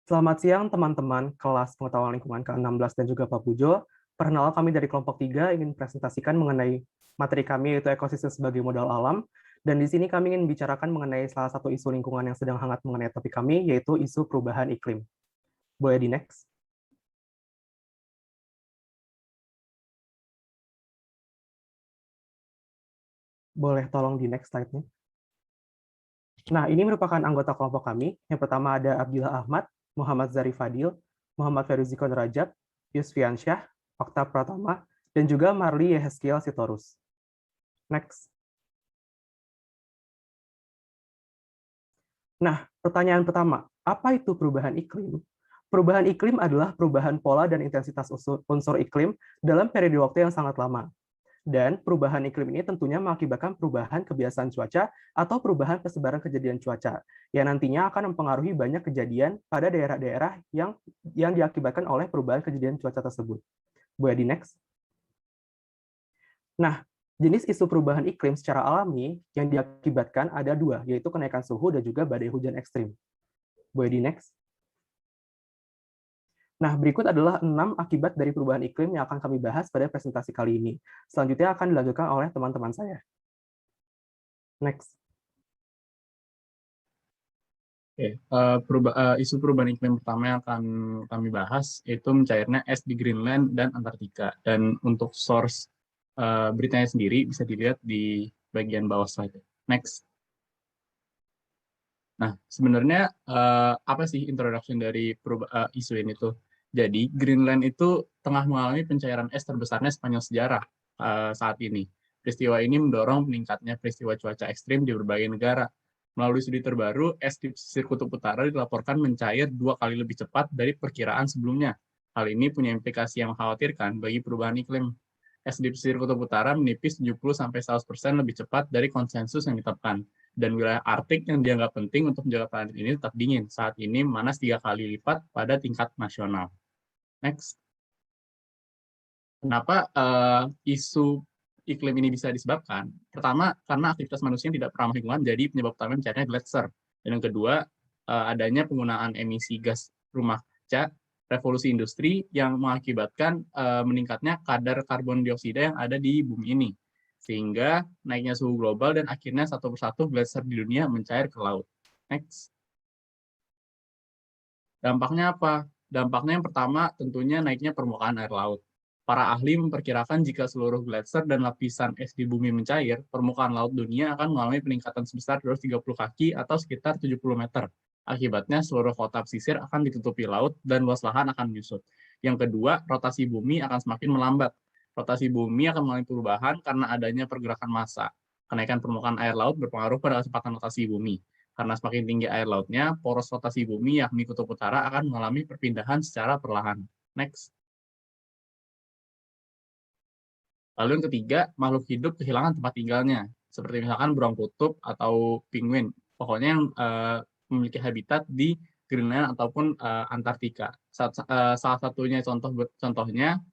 Selamat siang teman-teman kelas pengetahuan lingkungan ke-16 dan juga Pak Pujo. Perkenalkan kami dari kelompok 3 ingin presentasikan mengenai materi kami yaitu ekosistem sebagai modal alam. Dan di sini kami ingin bicarakan mengenai salah satu isu lingkungan yang sedang hangat mengenai topik kami yaitu isu perubahan iklim. Boleh di next? Boleh tolong di next slide-nya. Nah, ini merupakan anggota kelompok kami. Yang pertama ada Abdillah Ahmad, Muhammad Zarif Fadil, Muhammad Feruzi Konrajab, Yusfian Syah, Okta Pratama, dan juga Marli Yehezkiel Sitorus. Next. Nah, pertanyaan pertama, apa itu perubahan iklim? Perubahan iklim adalah perubahan pola dan intensitas unsur iklim dalam periode waktu yang sangat lama. Dan perubahan iklim ini tentunya mengakibatkan perubahan kebiasaan cuaca atau perubahan persebaran kejadian cuaca yang nantinya akan mempengaruhi banyak kejadian pada daerah-daerah yang diakibatkan oleh perubahan kejadian cuaca tersebut. Boleh di next? Nah, jenis isu perubahan iklim secara alami yang diakibatkan ada dua, yaitu kenaikan suhu dan juga badai hujan ekstrim. Boleh di next? Nah, berikut adalah 6 akibat dari perubahan iklim yang akan kami bahas pada presentasi kali ini. Selanjutnya akan dilanjutkan oleh teman-teman saya. Next. Isu perubahan iklim pertama yang akan kami bahas itu mencairnya es di Greenland dan Antartika. Dan untuk source beritanya sendiri bisa dilihat di bagian bawah slide. Next. Nah, sebenarnya apa sih introduction dari isu ini tuh? Jadi, Greenland itu tengah mengalami pencairan es terbesarnya sepanjang sejarah saat ini. Peristiwa ini mendorong meningkatnya peristiwa cuaca ekstrim di berbagai negara. Melalui studi terbaru, es di pesisir kutub utara dilaporkan mencair 2 kali lebih cepat dari perkiraan sebelumnya. Hal ini punya implikasi yang mengkhawatirkan bagi perubahan iklim. Es di pesisir kutub utara menipis 70-100% lebih cepat dari konsensus yang ditetapkan. Dan wilayah Arktik yang dianggap penting untuk menjaga planet ini tetap dingin. Saat ini memanas 3 kali lipat pada tingkat nasional. Next. Kenapa isu iklim ini bisa disebabkan? Pertama, karena aktivitas manusia yang tidak ramah lingkungan jadi penyebab utama mencarinya gletser. Dan yang kedua, adanya penggunaan emisi gas rumah kaca, revolusi industri yang mengakibatkan meningkatnya kadar karbon dioksida yang ada di bumi ini. Sehingga naiknya suhu global dan akhirnya satu persatu gletser di dunia mencair ke laut. Next. Dampaknya apa? Dampaknya yang pertama tentunya naiknya permukaan air laut. Para ahli memperkirakan jika seluruh gletser dan lapisan es di bumi mencair, permukaan laut dunia akan mengalami peningkatan sebesar 230 kaki atau sekitar 70 meter. Akibatnya seluruh kota pesisir akan ditutupi laut dan luas lahan akan menyusut. Yang kedua, rotasi bumi akan semakin melambat. Rotasi bumi akan mengalami perubahan karena adanya pergerakan massa. Kenaikan permukaan air laut berpengaruh pada kecepatan rotasi bumi. Karena semakin tinggi air lautnya, poros rotasi bumi yakni kutub utara akan mengalami perpindahan secara perlahan. Next. Lalu yang ketiga, makhluk hidup kehilangan tempat tinggalnya, seperti misalkan burung kutub atau penguin. Pokoknya yang memiliki habitat di Greenland ataupun Antartika. Salah satunya contohnya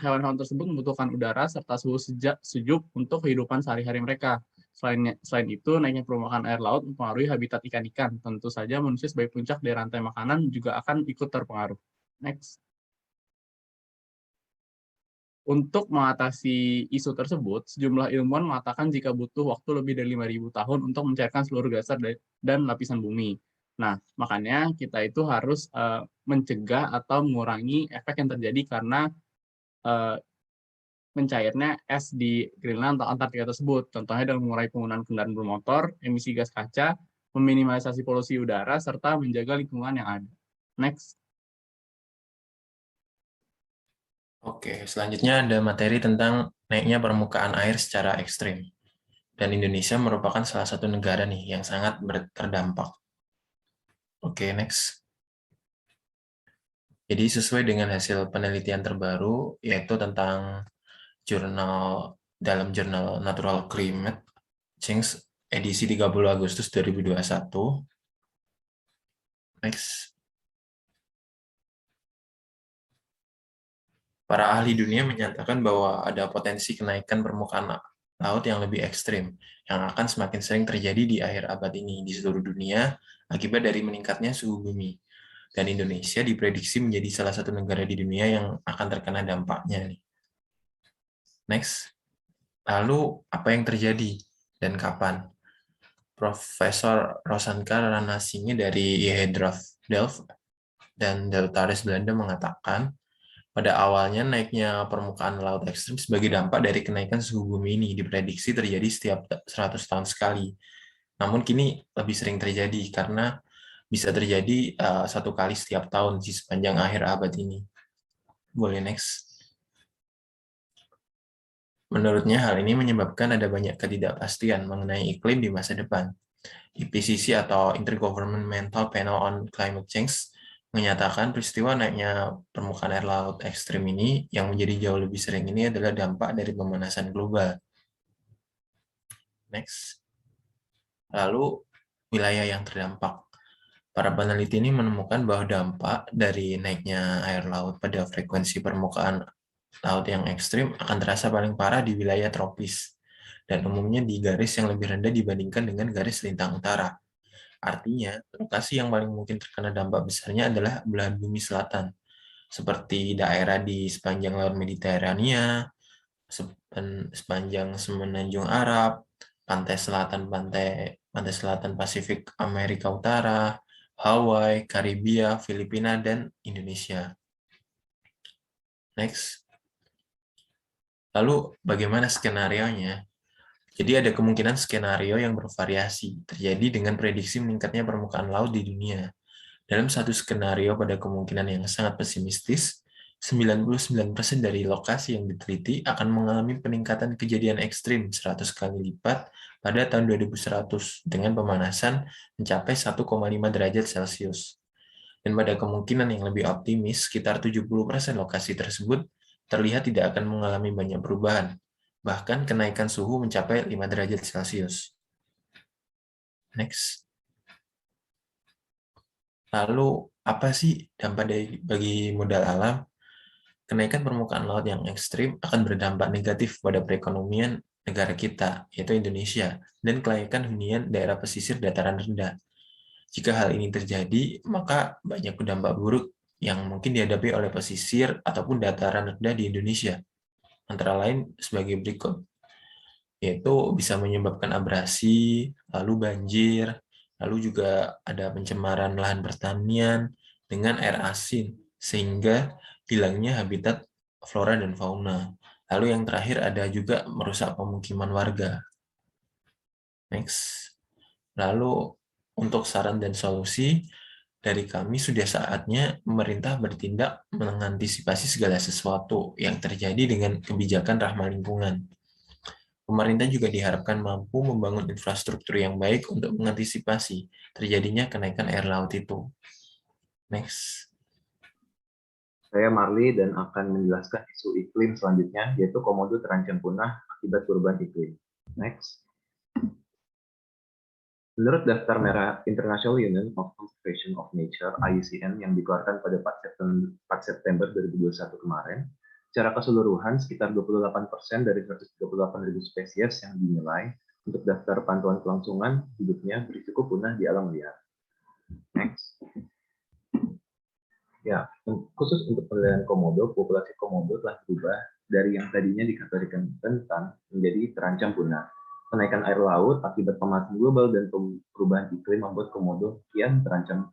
hewan-hewan tersebut membutuhkan udara serta suhu sejuk untuk kehidupan sehari-hari mereka. Selain itu, naiknya permukaan air laut mempengaruhi habitat ikan-ikan. Tentu saja manusia sebagai puncak dari rantai makanan juga akan ikut terpengaruh. Next. Untuk mengatasi isu tersebut, sejumlah ilmuwan mengatakan jika butuh waktu lebih dari 5.000 tahun untuk mencairkan seluruh gletser dan lapisan bumi. Nah, makanya kita itu harus mencegah atau mengurangi efek yang terjadi karena mencairnya es di Greenland atau Antartika tersebut. Contohnya dengan mengurangi penggunaan kendaraan bermotor, emisi gas kaca, meminimalisasi polusi udara, serta menjaga lingkungan yang ada. Next. Oke, selanjutnya ada materi tentang naiknya permukaan air secara ekstrim. Dan Indonesia merupakan salah satu negara nih yang sangat terdampak. Oke, next. Jadi sesuai dengan hasil penelitian terbaru, yaitu tentang dalam jurnal Natural Climate Change edisi 30 Agustus 2021. Next. Para ahli dunia menyatakan bahwa ada potensi kenaikan permukaan laut yang lebih ekstrim, yang akan semakin sering terjadi di akhir abad ini di seluruh dunia akibat dari meningkatnya suhu bumi. Dan Indonesia diprediksi menjadi salah satu negara di dunia yang akan terkena dampaknya. Next. Lalu, apa yang terjadi dan kapan? Profesor Rosanka Ranasinghe dari IHE Delft dan Deltares Belanda mengatakan, pada awalnya naiknya permukaan laut ekstrim sebagai dampak dari kenaikan suhu bumi ini diprediksi terjadi setiap 100 tahun sekali. Namun kini lebih sering terjadi karena bisa terjadi satu kali setiap tahun di sepanjang akhir abad ini. Boleh next. Menurutnya hal ini menyebabkan ada banyak ketidakpastian mengenai iklim di masa depan. IPCC atau Intergovernmental Panel on Climate Change menyatakan peristiwa naiknya permukaan air laut ekstrim ini yang menjadi jauh lebih sering ini adalah dampak dari pemanasan global. Next. Lalu, wilayah yang terdampak. Para peneliti ini menemukan bahwa dampak dari naiknya air laut pada frekuensi permukaan laut yang ekstrim akan terasa paling parah di wilayah tropis, dan umumnya di garis yang lebih rendah dibandingkan dengan garis lintang utara. Artinya, lokasi yang paling mungkin terkena dampak besarnya adalah belahan bumi selatan, seperti daerah di sepanjang Laut Mediterania, sepanjang Semenanjung Arab, pantai selatan Pasifik Amerika Utara, Hawaii, Karibia, Filipina, dan Indonesia. Next. Lalu, bagaimana skenarionya? Jadi ada kemungkinan skenario yang bervariasi terjadi dengan prediksi meningkatnya permukaan laut di dunia. Dalam satu skenario pada kemungkinan yang sangat pesimistis, 99% dari lokasi yang diteliti akan mengalami peningkatan kejadian ekstrim 100 kali lipat pada tahun 2100 dengan pemanasan mencapai 1,5 derajat Celcius. Dan pada kemungkinan yang lebih optimis, sekitar 70% lokasi tersebut terlihat tidak akan mengalami banyak perubahan, bahkan kenaikan suhu mencapai 5 derajat Celcius. Next. Lalu, apa sih dampak bagi modal alam? Kenaikan permukaan laut yang ekstrim akan berdampak negatif pada perekonomian negara kita, yaitu Indonesia, dan kelayakan hunian daerah pesisir dataran rendah. Jika hal ini terjadi, maka banyak dampak buruk yang mungkin dihadapi oleh pesisir ataupun dataran rendah di Indonesia. Antara lain sebagai berikut, yaitu bisa menyebabkan abrasi, lalu banjir, lalu juga ada pencemaran lahan pertanian dengan air asin, sehingga hilangnya habitat flora dan fauna. Lalu yang terakhir ada juga merusak pemukiman warga. Next. Lalu untuk saran dan solusi, dari kami sudah saatnya pemerintah bertindak mengantisipasi segala sesuatu yang terjadi dengan kebijakan ramah lingkungan. Pemerintah juga diharapkan mampu membangun infrastruktur yang baik untuk mengantisipasi terjadinya kenaikan air laut itu. Next. Saya Marley dan akan menjelaskan isu iklim selanjutnya, yaitu komodo terancam punah akibat perubahan iklim. Next. Menurut Daftar Merah International Union of Conservation of Nature (IUCN) yang dikeluarkan pada 4 September 2021 kemarin, secara keseluruhan sekitar 28% dari 138.000 spesies yang dinilai untuk daftar pantauan kelangsungan hidupnya berisiko punah di alam liar. Next. Ya, khusus untuk penilaian komodo, populasi komodo telah berubah dari yang tadinya dikategorikan rentan menjadi terancam punah. Kenaikan air laut akibat pemanasan global dan perubahan iklim membuat komodo kian terancam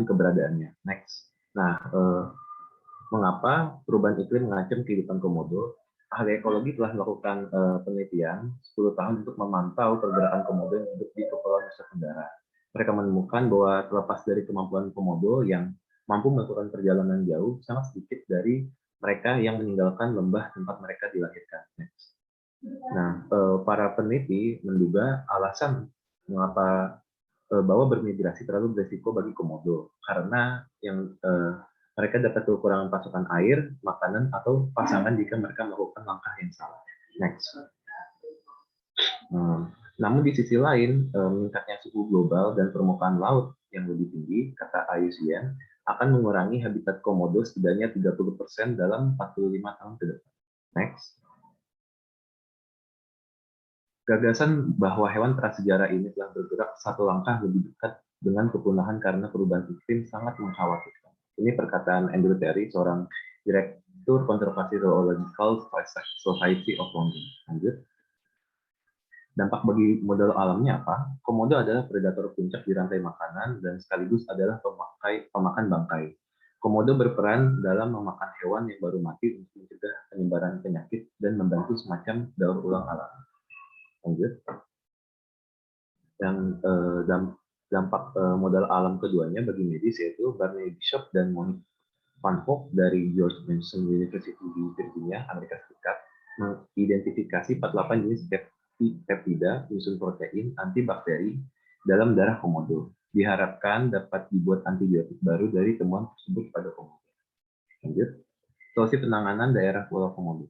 keberadaannya. Next. Nah, mengapa perubahan iklim mengancam kehidupan komodo? Ahli ekologi telah melakukan penelitian 10 tahun untuk memantau pergerakan komodo yang hidup di Kepulauan Nusa Tenggara. Mereka menemukan bahwa terlepas dari kemampuan komodo yang mampu melakukan perjalanan jauh, sangat sedikit dari mereka yang meninggalkan lembah tempat mereka dilahirkan. Next. Nah, para peneliti menduga alasan mengapa bahwa bermigrasi terlalu berisiko bagi komodo karena yang mereka dapat kekurangan pasokan air, makanan, atau pasangan jika mereka melakukan langkah yang salah. Next. Namun di sisi lain, meningkatnya suhu global dan permukaan laut yang lebih tinggi, kata IUCN, akan mengurangi habitat komodo setidaknya 30% dalam 45 tahun ke depan. Next. Gagasan bahwa hewan prasejarah ini telah bergerak satu langkah lebih dekat dengan kepunahan karena perubahan iklim sangat mengkhawatirkan. Ini perkataan Andrew Terry, seorang Direktur Konservasi Zoological Society of London. Lanjut. Dampak bagi model alamnya apa? Komodo adalah predator puncak di rantai makanan dan sekaligus adalah pemakan bangkai. Komodo berperan dalam memakan hewan yang baru mati untuk mencegah penyebaran penyakit dan membantu semacam daur ulang alam. Lanjut. Yang dampak modal alam keduanya bagi medis yaitu Barney Bishop dan Monique Van Hoek dari George Mason University di Virginia, Amerika Serikat, mengidentifikasi 48 jenis peptida, unsur protein, antibakteri dalam darah komodo. Diharapkan dapat dibuat antibiotik baru dari temuan tersebut pada komodo. Lanjut. Solusi penanganan daerah Pulau Komodo.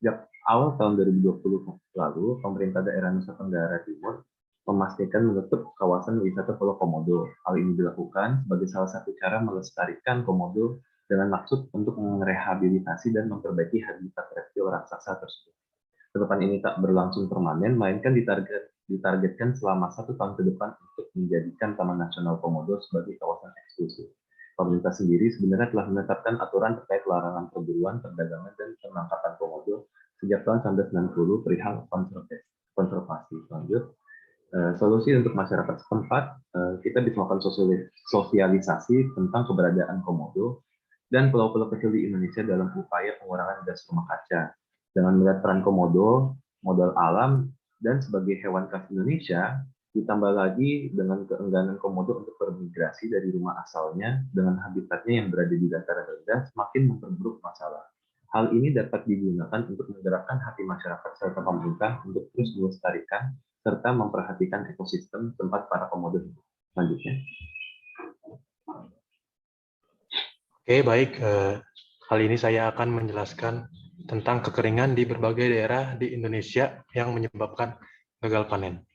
Sejak awal tahun 2020 lalu, pemerintah daerah Nusa Tenggara Timur memastikan menutup kawasan wisata Pulau Komodo. Hal ini dilakukan sebagai salah satu cara melestarikan komodo dengan maksud untuk merehabilitasi dan memperbaiki habitat reptil raksasa tersebut. Tutupan ini tak berlangsung permanen, melainkan ditargetkan selama 1 tahun ke depan untuk menjadikan Taman Nasional Komodo sebagai kawasan eksklusif. Pemerintah sendiri sebenarnya telah menetapkan aturan terkait larangan perburuan, perdagangan, dan penangkapan komodo sejak tahun 1960 perihal konservasi. Lanjut. Solusi untuk masyarakat setempat, kita bisa melakukan sosialisasi tentang keberadaan komodo dan pulau-pulau kecil di Indonesia dalam upaya pengurangan gas rumah kaca. Dengan melihat peran komodo, modal alam, dan sebagai hewan khas Indonesia, ditambah lagi dengan keengganan komodo untuk bermigrasi dari rumah asalnya dengan habitatnya yang berada di dataran rendah semakin memperburuk masalah. Hal ini dapat digunakan untuk menggerakkan hati masyarakat serta pemerintah untuk terus melestarikan serta memperhatikan ekosistem tempat para komodo hidup. Selanjutnya. Oke, baik. Kali ini saya akan menjelaskan tentang kekeringan di berbagai daerah di Indonesia yang menyebabkan gagal panen.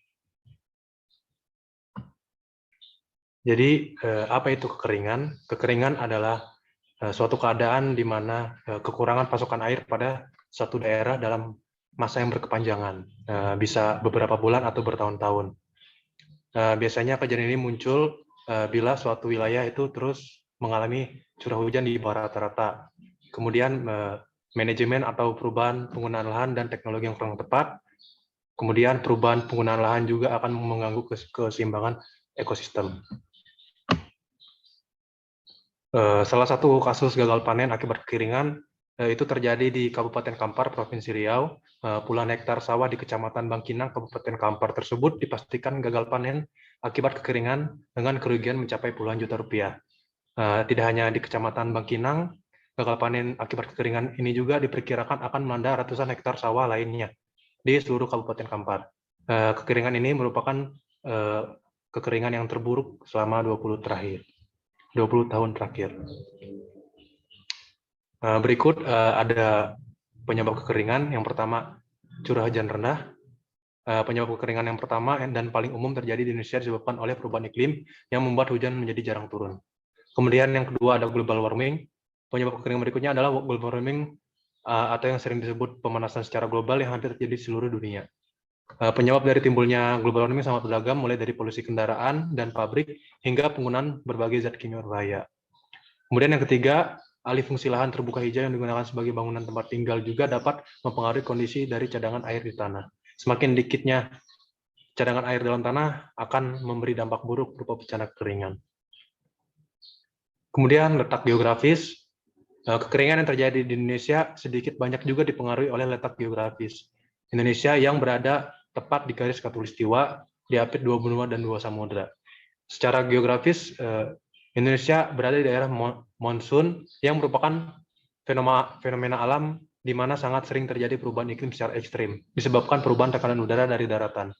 Jadi, apa itu kekeringan? Kekeringan adalah suatu keadaan di mana kekurangan pasokan air pada suatu daerah dalam masa yang berkepanjangan, bisa beberapa bulan atau bertahun-tahun. Biasanya kejadian ini muncul bila suatu wilayah itu terus mengalami curah hujan di bawah rata-rata. Kemudian manajemen atau perubahan penggunaan lahan dan teknologi yang kurang tepat. Kemudian perubahan penggunaan lahan juga akan mengganggu keseimbangan ekosistem. Salah satu kasus gagal panen akibat kekeringan itu terjadi di Kabupaten Kampar, Provinsi Riau. Puluhan hektar sawah di Kecamatan Bangkinang, Kabupaten Kampar tersebut dipastikan gagal panen akibat kekeringan dengan kerugian mencapai puluhan juta rupiah. Tidak hanya di Kecamatan Bangkinang, gagal panen akibat kekeringan ini juga diperkirakan akan melanda ratusan hektar sawah lainnya di seluruh Kabupaten Kampar. Kekeringan ini merupakan kekeringan yang terburuk selama 20 tahun terakhir. Berikut ada penyebab kekeringan. Yang pertama, curah hujan rendah. Penyebab kekeringan yang pertama dan paling umum terjadi di Indonesia disebabkan oleh perubahan iklim yang membuat hujan menjadi jarang turun. Kemudian yang kedua ada global warming. Penyebab kekeringan berikutnya adalah global warming atau yang sering disebut pemanasan secara global yang hampir terjadi di seluruh dunia. Penyebab dari timbulnya global warming sangat beragam, mulai dari polusi kendaraan dan pabrik hingga penggunaan berbagai zat kimia berbahaya. Kemudian yang ketiga, alih fungsi lahan terbuka hijau yang digunakan sebagai bangunan tempat tinggal juga dapat mempengaruhi kondisi dari cadangan air di tanah. Semakin dikitnya cadangan air dalam tanah akan memberi dampak buruk berupa bencana kekeringan. Kemudian letak geografis. Kekeringan yang terjadi di Indonesia sedikit banyak juga dipengaruhi oleh letak geografis. Indonesia yang berada tepat di garis khatulistiwa, diapit 2 benua dan 2 samudra. Secara geografis, Indonesia berada di daerah monsun yang merupakan fenomena alam di mana sangat sering terjadi perubahan iklim secara ekstrim, disebabkan perubahan tekanan udara dari daratan.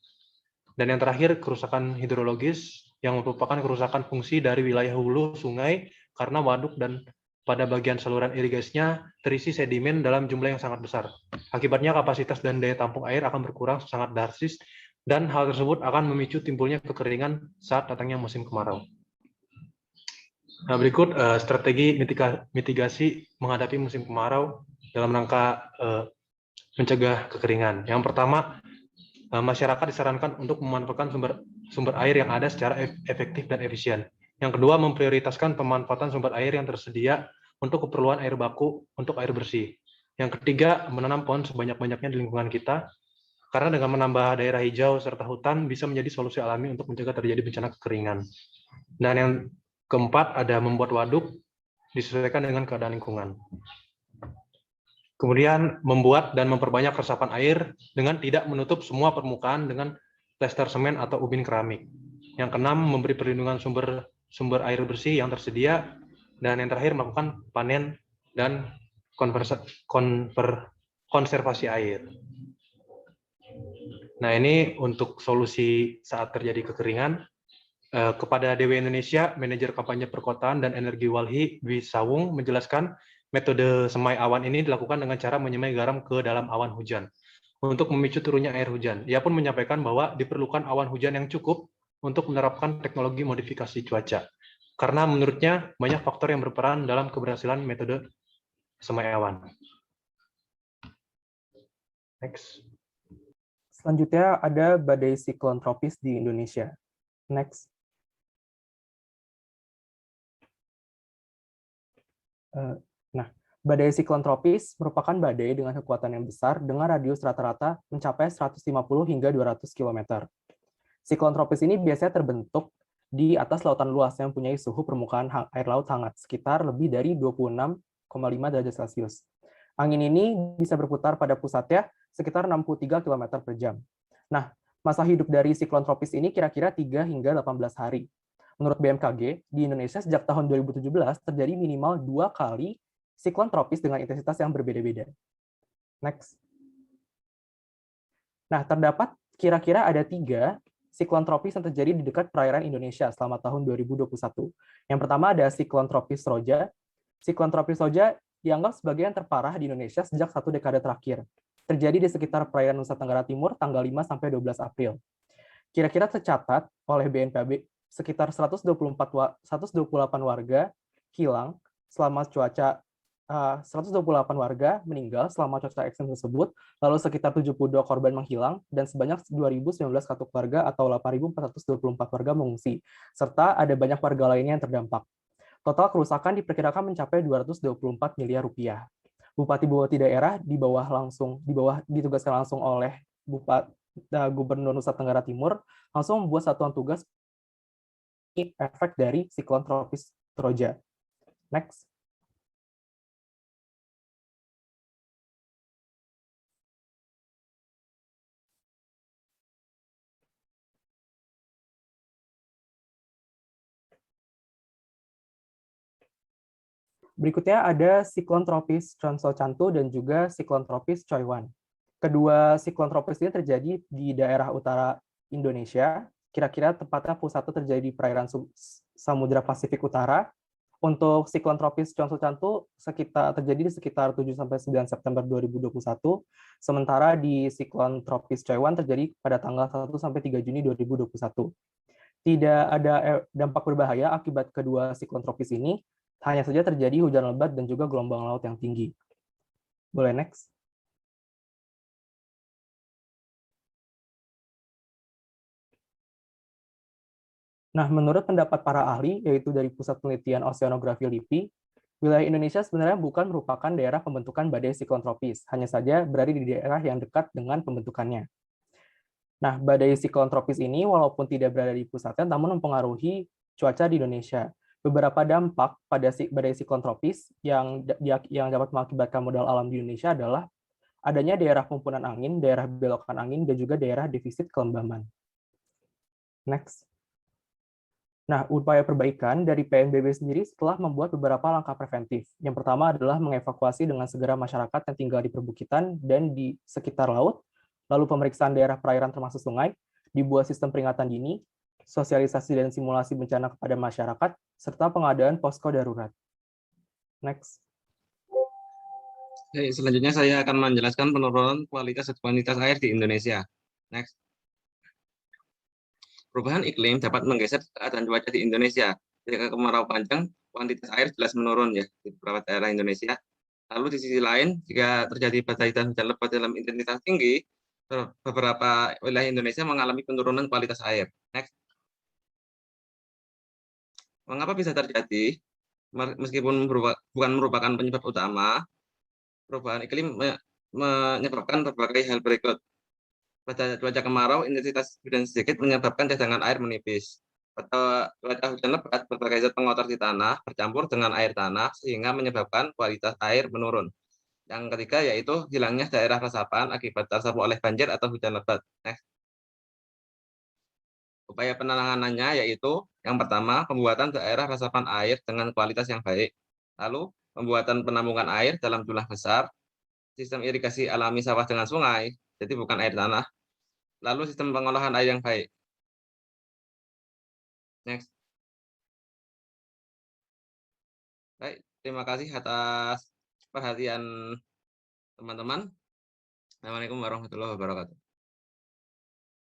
Dan yang terakhir, kerusakan hidrologis yang merupakan kerusakan fungsi dari wilayah hulu sungai karena waduk dan pada bagian saluran irigasinya terisi sedimen dalam jumlah yang sangat besar. Akibatnya kapasitas dan daya tampung air akan berkurang sangat drastis dan hal tersebut akan memicu timbulnya kekeringan saat datangnya musim kemarau. Nah, berikut strategi mitigasi menghadapi musim kemarau dalam rangka mencegah kekeringan. Yang pertama, masyarakat disarankan untuk memanfaatkan sumber air yang ada secara efektif dan efisien. Yang kedua, memprioritaskan pemanfaatan sumber air yang tersedia untuk keperluan air baku untuk air bersih. Yang ketiga, menanam pohon sebanyak-banyaknya di lingkungan kita, karena dengan menambah daerah hijau serta hutan bisa menjadi solusi alami untuk mencegah terjadi bencana kekeringan. Dan yang keempat, ada membuat waduk disesuaikan dengan keadaan lingkungan. Kemudian membuat dan memperbanyak resapan air dengan tidak menutup semua permukaan dengan plester semen atau ubin keramik. Yang keenam, memberi perlindungan sumber air bersih yang tersedia. Dan yang terakhir, melakukan panen dan konservasi air. Nah, ini untuk solusi saat terjadi kekeringan. Kepada DW Indonesia, manajer kampanye perkotaan dan energi Walhi Dwi Sawung menjelaskan metode semai awan ini dilakukan dengan cara menyemai garam ke dalam awan hujan untuk memicu turunnya air hujan. Ia pun menyampaikan bahwa diperlukan awan hujan yang cukup untuk menerapkan teknologi modifikasi cuaca. Karena menurutnya banyak faktor yang berperan dalam keberhasilan metode semai awan. Next. Selanjutnya ada badai siklon tropis di Indonesia. Next. Nah, badai siklon tropis merupakan badai dengan kekuatan yang besar dengan radius rata-rata mencapai 150 hingga 200 km. Siklon tropis ini biasanya terbentuk di atas lautan luas yang mempunyai suhu permukaan air laut hangat sekitar lebih dari 26,5 derajat Celcius. Angin ini bisa berputar pada pusatnya sekitar 63 km per jam. Nah, masa hidup dari siklon tropis ini kira-kira 3 hingga 18 hari. Menurut BMKG, di Indonesia sejak tahun 2017 terjadi minimal 2 kali siklon tropis dengan intensitas yang berbeda-beda. Next. Nah, terdapat kira-kira ada 3 siklon tropis yang terjadi di dekat perairan Indonesia selama tahun 2021. Yang pertama ada siklon tropis Roja. Siklon tropis Roja dianggap sebagai yang terparah di Indonesia sejak 1 dekade terakhir. Terjadi di sekitar perairan Nusa Tenggara Timur tanggal 5 sampai 12 April. Kira-kira tercatat oleh BNPB sekitar 128 warga hilang selama cuaca 128 warga meninggal selama cuaca ekstrem tersebut, lalu sekitar 72 korban menghilang, dan sebanyak 2.019 kartu keluarga atau 8.424 warga mengungsi, serta ada banyak warga lainnya yang terdampak. Total kerusakan diperkirakan mencapai 224 miliar rupiah. Bupati-bupati daerah ditugaskan langsung oleh Gubernur Nusa Tenggara Timur langsung membuat satuan tugas efek dari siklon tropis Roja. Next. Berikutnya ada siklon tropis Chonsol Chantu dan juga siklon tropis Choiwan. Kedua siklon tropis ini terjadi di daerah utara Indonesia. Kira-kira tepatnya pusatnya terjadi di perairan Samudra Pasifik Utara. Untuk siklon tropis Chonsol Chantu terjadi di sekitar 7-9 September 2021. Sementara di siklon tropis Choiwan terjadi pada tanggal 1-3 Juni 2021. Tidak ada dampak berbahaya akibat kedua siklon tropis ini. Hanya saja terjadi hujan lebat dan juga gelombang laut yang tinggi. Boleh next. Nah, menurut pendapat para ahli, yaitu dari Pusat Penelitian Oceanografi LIPI, wilayah Indonesia sebenarnya bukan merupakan daerah pembentukan badai siklon tropis, hanya saja berada di daerah yang dekat dengan pembentukannya. Nah, badai siklon tropis ini walaupun tidak berada di pusatnya, namun mempengaruhi cuaca di Indonesia. Beberapa dampak pada badai siklon tropis yang dapat mengakibatkan modal alam di Indonesia adalah adanya daerah pembunan angin, daerah belokan angin, dan juga daerah defisit kelembaman. Next. Nah, upaya perbaikan dari PNBB sendiri setelah membuat beberapa langkah preventif. Yang pertama adalah mengevakuasi dengan segera masyarakat yang tinggal di perbukitan dan di sekitar laut, lalu pemeriksaan daerah perairan termasuk sungai, dibuat sistem peringatan dini, sosialisasi dan simulasi bencana kepada masyarakat, serta pengadaan posko darurat. Next. Selanjutnya saya akan menjelaskan penurunan kualitas dan kuantitas air di Indonesia. Next. Perubahan iklim dapat menggeser keadaan cuaca di Indonesia. Jika kemarau panjang, kuantitas air jelas menurun ya di beberapa daerah Indonesia. Lalu di sisi lain, jika terjadi badai dan hujan lebat dalam intensitas tinggi, beberapa wilayah Indonesia mengalami penurunan kualitas air. Next. Mengapa bisa terjadi? Meskipun bukan merupakan penyebab utama, perubahan iklim menyebabkan berbagai hal berikut. Pada cuaca kemarau, intensitas hujan sedikit menyebabkan cadangan air menipis. Pada cuaca hujan lebat, berbagai zat pengotor di tanah bercampur dengan air tanah sehingga menyebabkan kualitas air menurun. Yang ketiga yaitu hilangnya daerah resapan akibat tersapu oleh banjir atau hujan lebat. Next. Upaya penanganannya yaitu yang pertama, pembuatan daerah resapan air dengan kualitas yang baik. Lalu, pembuatan penampungan air dalam jumlah besar, sistem irigasi alami sawah dengan sungai, jadi bukan air tanah. Lalu sistem pengolahan air yang baik. Next. Baik, terima kasih atas perhatian teman-teman. Assalamualaikum warahmatullahi wabarakatuh.